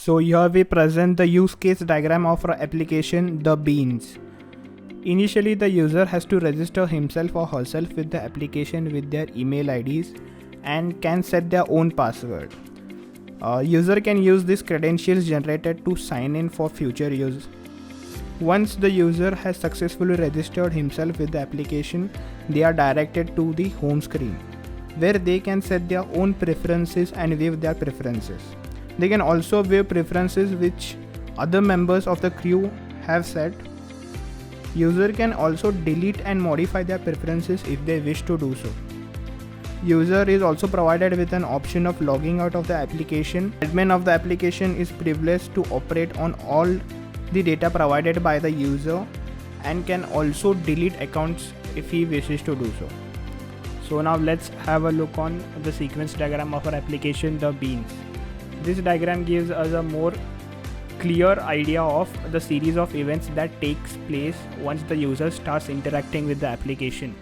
So here we present the use case diagram of our application, the beans. Initially, the user has to register himself or herself with the application with their email IDs and can set their own password. User can use these credentials generated to sign in for future use. Once the user has successfully registered himself with the application, they are directed to the home screen, where they can set their own preferences and view their preferences. They can also view preferences which other members of the crew have set. User can also delete and modify their preferences if they wish to do so. User is also provided with an option of logging out of the application. Admin of the application is privileged to operate on all the data provided by the user and can also delete accounts if he wishes to do so. So now let's have a look on the sequence diagram of our application, the beans. This diagram gives us a more clear idea of the series of events that takes place once the user starts interacting with the application.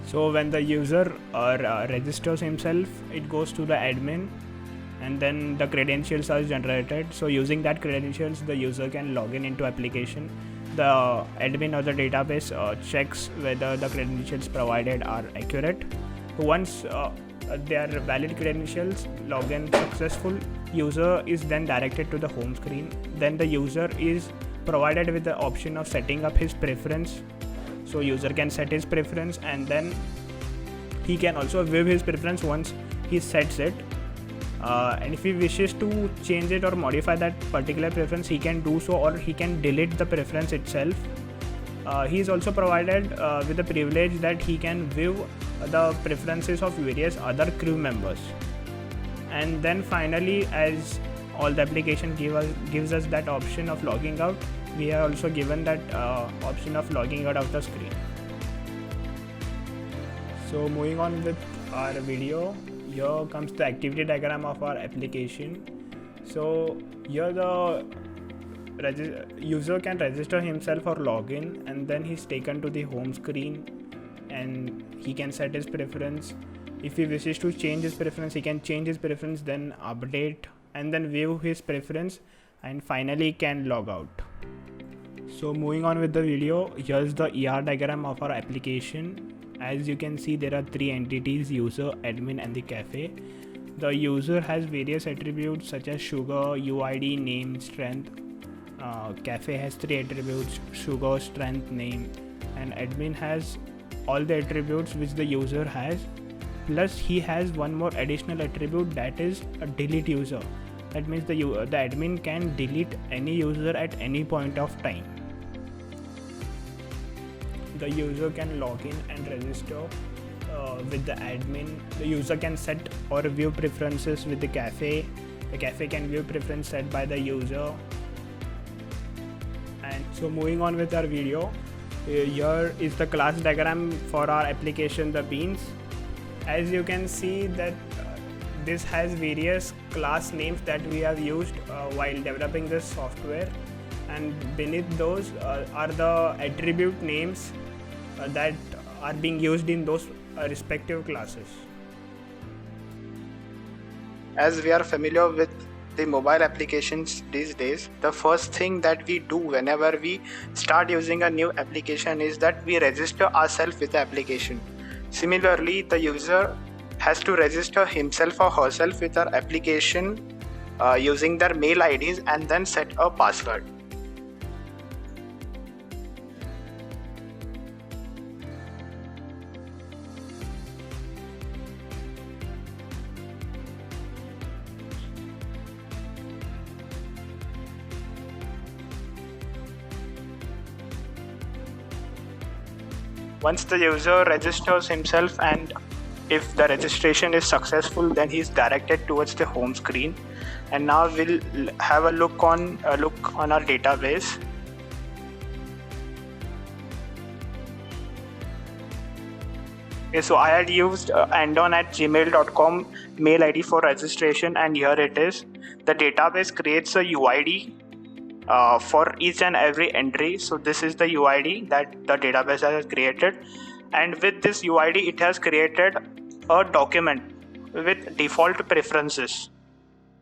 So when the user registers himself, it goes to the admin and then the credentials are generated. So using that credentials, the user can log in into application. The admin or the database checks whether the credentials provided are accurate. Once they are valid credentials, login successful, user is then directed to the home screen. Then the user is provided with the option of setting up his preference. So user can set his preference and then he can also view his preference once he sets it. And if he wishes to change it or modify that particular preference, he can do so, or he can delete the preference itself. He is also provided with the privilege that he can view the preferences of various other crew members. And then finally, as all the application gives us that option of logging out, we are also given that option of logging out of the screen. So moving on with our video, here comes the activity diagram of our application. So here the user can register himself or log in, and then he's taken to the home screen and he can set his preference. If he wishes to change his preference, he can change his preference, then update and then view his preference, and finally can log out. So moving on with the video, here's the ER diagram of our application. As you can see, there are three entities: user, admin and the cafe. The user has various attributes such as sugar, UID, name, strength. Cafe has three attributes: sugar, strength, name, and admin has all the attributes which the user has, plus he has one more additional attribute, that is a delete user. That means the admin can delete any user at any point of time. The user can log in and register with the admin. The user can set or view preferences with the cafe. The cafe can view preference set by the user. And so moving on with our video, here is the class diagram for our application, the beans. As you can see that this has various class names that we have used while developing this software, and beneath those are the attribute names that are being used in those respective classes. As we are familiar with the mobile applications these days, the first thing that we do whenever we start using a new application is that we register ourselves with the application. Similarly, the user has to register himself or herself with our application using their mail IDs and then set a password. Once the user registers himself and If the registration is successful, then he's directed towards the home screen. And now we'll have a look on our database. Okay, so I had used andon@gmail.com mail ID for registration, and here it is. The database creates a UID for each and every entry. So this is the UID that the database has created, and with this UID it has created a document with default preferences.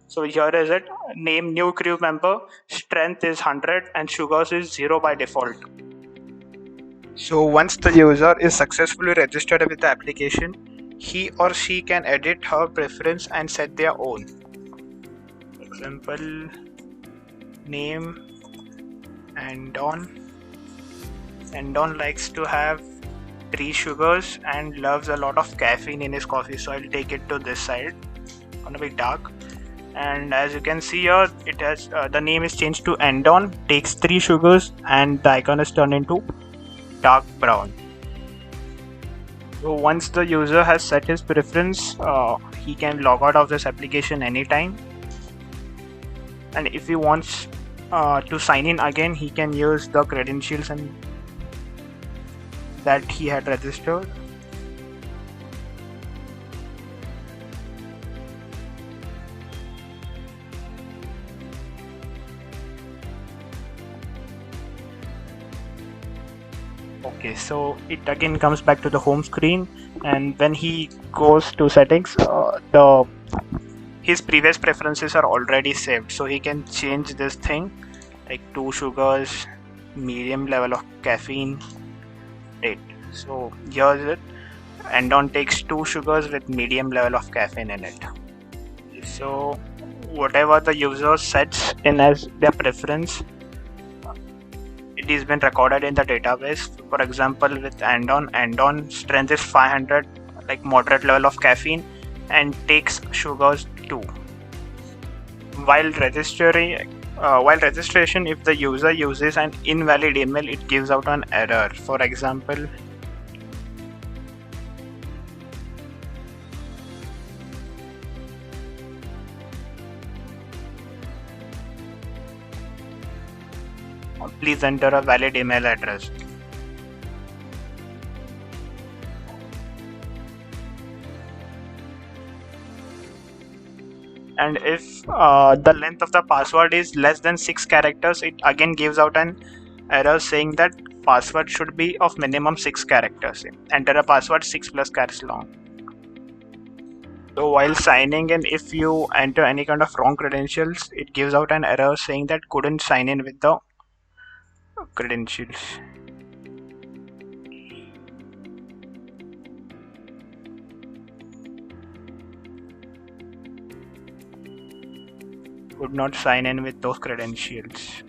So here is it: name new crew member, strength is 100 and sugars is 0 by default. So once the user is successfully registered with the application, he or she can edit her preference and set their own. For example, name Andon. Andon likes to have 3 sugars and loves a lot of caffeine in his coffee, so I'll take it to this side. Gonna be dark. And as you can see here, it has the name is changed to Andon, takes 3 sugars, and the icon is turned into dark brown. So once the user has set his preference, he can log out of this application anytime. And if he wants to sign in again, he can use the credentials and that he had registered. Okay, so it again comes back to the home screen, and when he goes to settings, his previous preferences are already saved, so he can change this thing like 2 sugars, medium level of caffeine, right? So here's it. Andon takes 2 sugars with medium level of caffeine in it. So whatever the user sets in as their preference, it is been recorded in the database. For example, with Andon strength is 500, like moderate level of caffeine, and takes sugars 2. While registration, if the user uses an invalid email, it gives out an error. For example, please enter a valid email address. And if the length of the password is less than 6 characters, it again gives out an error saying that password should be of minimum 6 characters. Enter a password 6 plus characters long. So while signing in, if you enter any kind of wrong credentials, it gives out an error saying that couldn't sign in with the credentials. Could not sign in with those credentials.